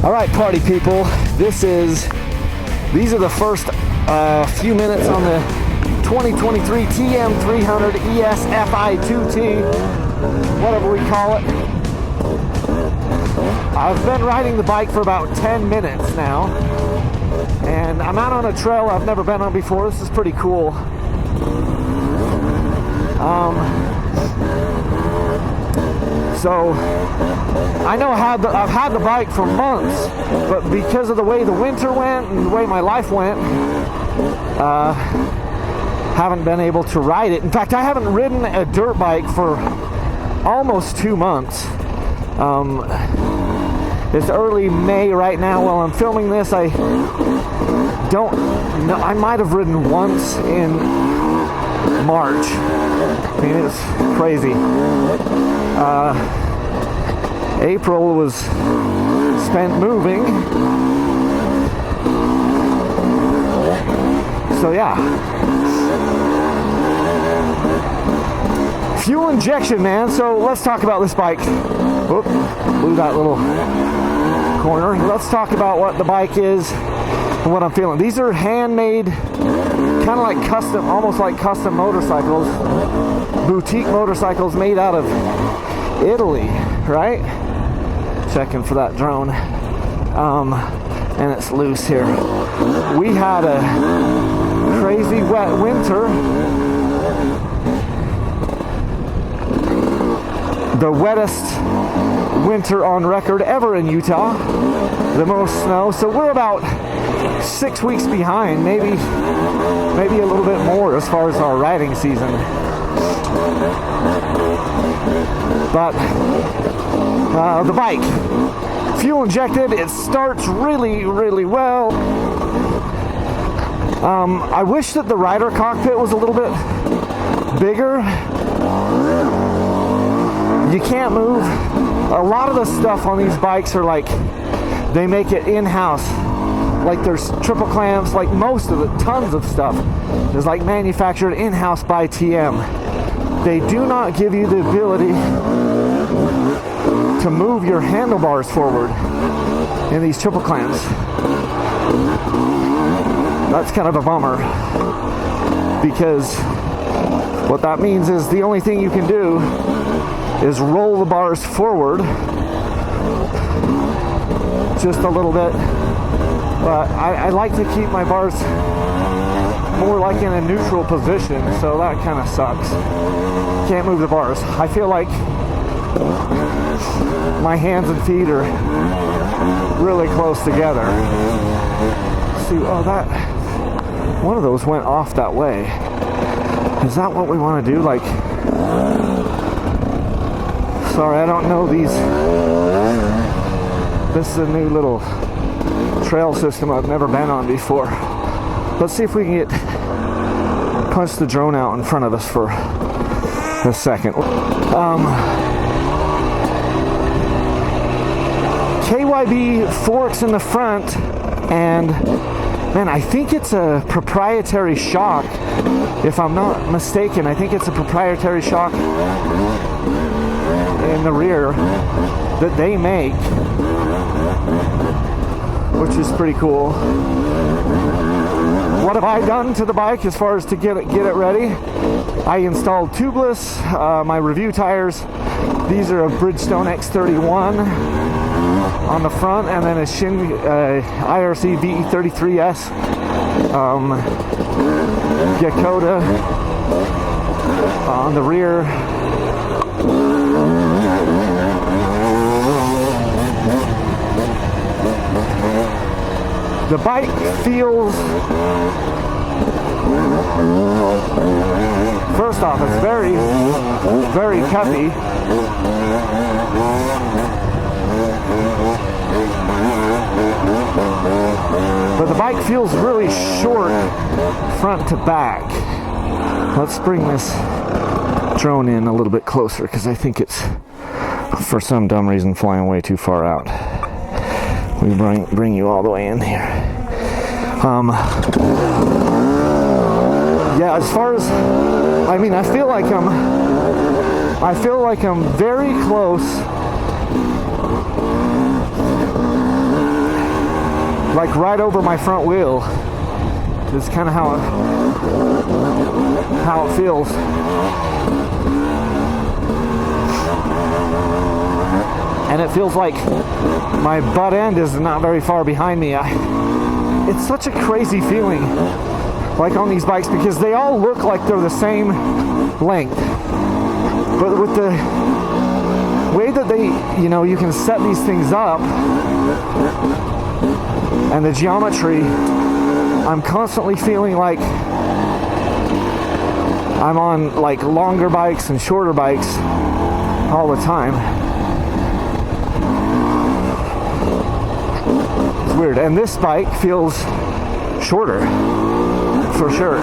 All right, party people, these are the first few minutes on the 2023 TM300 ES FI2T, whatever we call it. I've been riding the bike for about 10 minutes now, and I'm out on a trail I've never been on before. This is pretty cool. So I know I've had the bike for months, but because of the way the winter went and the way my life went, haven't been able to ride it. In fact, I haven't ridden a dirt bike for almost 2 months. It's early May right now while I'm filming this. I don't know. I might have ridden once in March. I mean, it's crazy. April was spent moving. So yeah. Fuel injection, man. So let's talk about this bike. Whoop, blew that little corner. Let's talk about what the bike is and what I'm feeling. These are handmade, kind of like custom, almost like custom motorcycles, boutique motorcycles made out of Italy, right? Checking for that drone. And it's loose here. We had a crazy wet winter. The wettest winter on record ever in Utah. The most snow. So we're about 6 weeks behind, maybe a little bit more as far as our riding season. But the bike, fuel injected, it starts really, really well. I wish that the rider cockpit was a little bit bigger. You can't move. A lot of the stuff on these bikes are like, they make it in-house. Like there's triple clamps, like most of it, tons of stuff is like manufactured in-house by TM. They do not give you the ability to move your handlebars forward in these triple clamps. That's kind of a bummer, because what that means is the only thing you can do is roll the bars forward just a little bit. But I like to keep my bars more like in a neutral position, so that kind of sucks. Can't move the bars. I feel like my hands and feet are really close together. See, oh, that one of those went off that way. Is that what we want to do? Like, sorry, I don't know these. This is a new little trail system I've never been on before. Let's see if we can punch the drone out in front of us for a second. KYB forks in the front, and man, I think it's a proprietary shock. If I'm not mistaken, I think it's a proprietary shock in the rear that they make, which is pretty cool. What have I done to the bike as far as to get it ready? I installed tubeless, my review tires. These are a Bridgestone X31 on the front, and then a Shin IRC VE33S Yakoda on the rear. The bike feels, first off, it's very, very cuppy. But the bike feels really short front to back. Let's bring this drone in a little bit closer, because I think it's, for some dumb reason, flying way too far out. We bring you all the way in here. Yeah, as far as, I mean, I feel like I'm very close like right over my front wheel. Is kind of how it feels. And it feels like my butt end is not very far behind me. It's such a crazy feeling, like on these bikes, because they all look like they're the same length. But with the way that they, you can set these things up and the geometry, I'm constantly feeling like I'm on like longer bikes and shorter bikes all the time. It's weird. And this bike feels shorter for sure.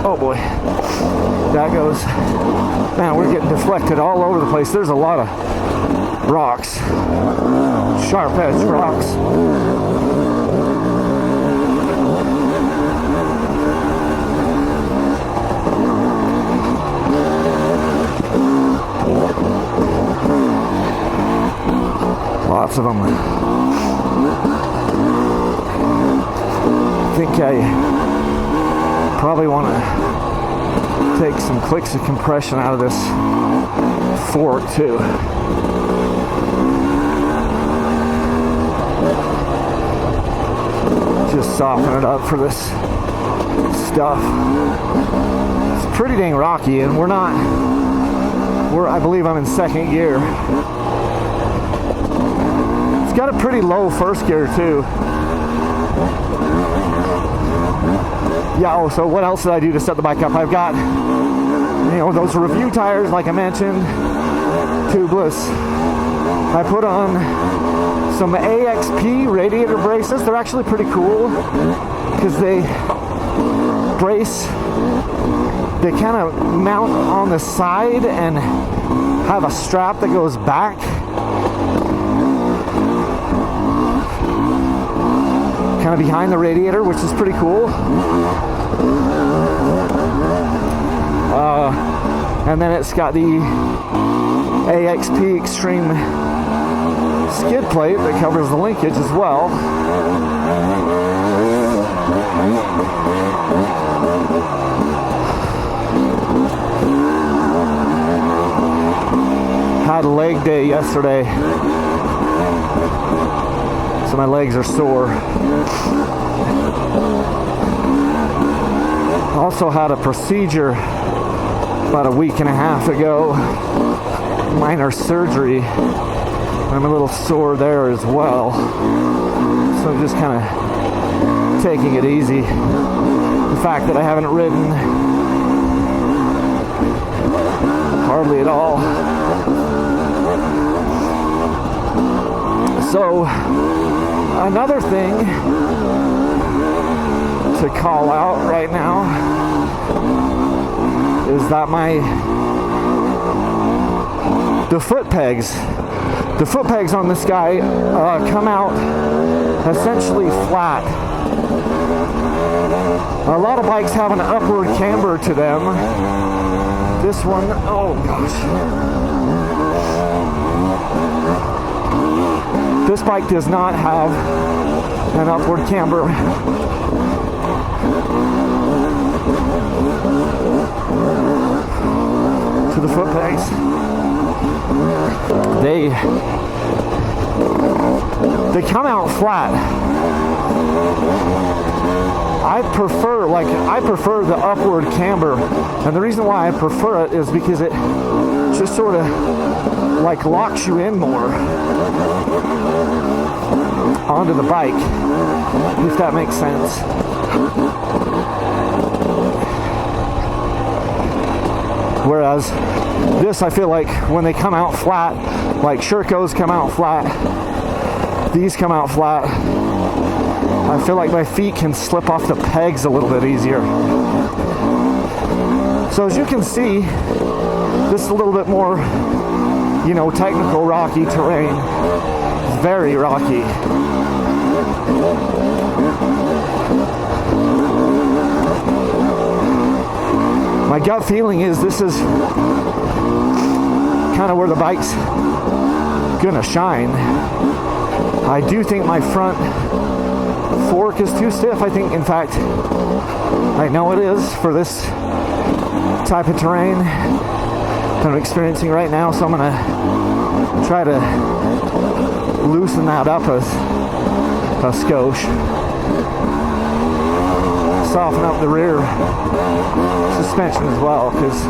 Oh boy. That goes. Man, we're getting deflected all over the place. There's a lot of rocks. Sharp edge rocks. Lots of them. I think I probably want to take some clicks of compression out of this fork too. Just soften it up for this stuff. It's pretty dang rocky, and I believe I'm in second gear. It's got a pretty low first gear too. Yeah, so what else did I do to set the bike up? I've got, those review tires like I mentioned, tubeless. I put on some AXP radiator braces. They're actually pretty cool because they brace, they kind of mount on the side and have a strap that goes back. Kind of behind the radiator, which is pretty cool. And then it's got the AXP Extreme skid plate that covers the linkage as well. Had a leg day yesterday, so my legs are sore. Also had a procedure about a week and a half ago, minor surgery. I'm a little sore there as well, so I'm just kind of taking it easy. The fact that I haven't ridden hardly at all. So another thing to call out right now is that the foot pegs on this guy come out essentially flat. A lot of bikes have an upward camber to them. This one, oh gosh. This bike does not have an upward camber. To the foot pegs. They come out flat. I prefer the upward camber, and the reason why I prefer it is because it just sort of like locks you in more onto the bike, if that makes sense. Whereas this, I feel like when they come out flat, like Shirkos come out flat, these come out flat, I feel like my feet can slip off the pegs a little bit easier. So as you can see, this is a little bit more, technical rocky terrain. Very rocky. My gut feeling is this is kind of where the bike's gonna shine. I do think my front fork is too stiff. I think, in fact, I know it is for this type of terrain that I'm experiencing right now, so I'm going to try to loosen that up a skosh. Soften up the rear suspension as well, because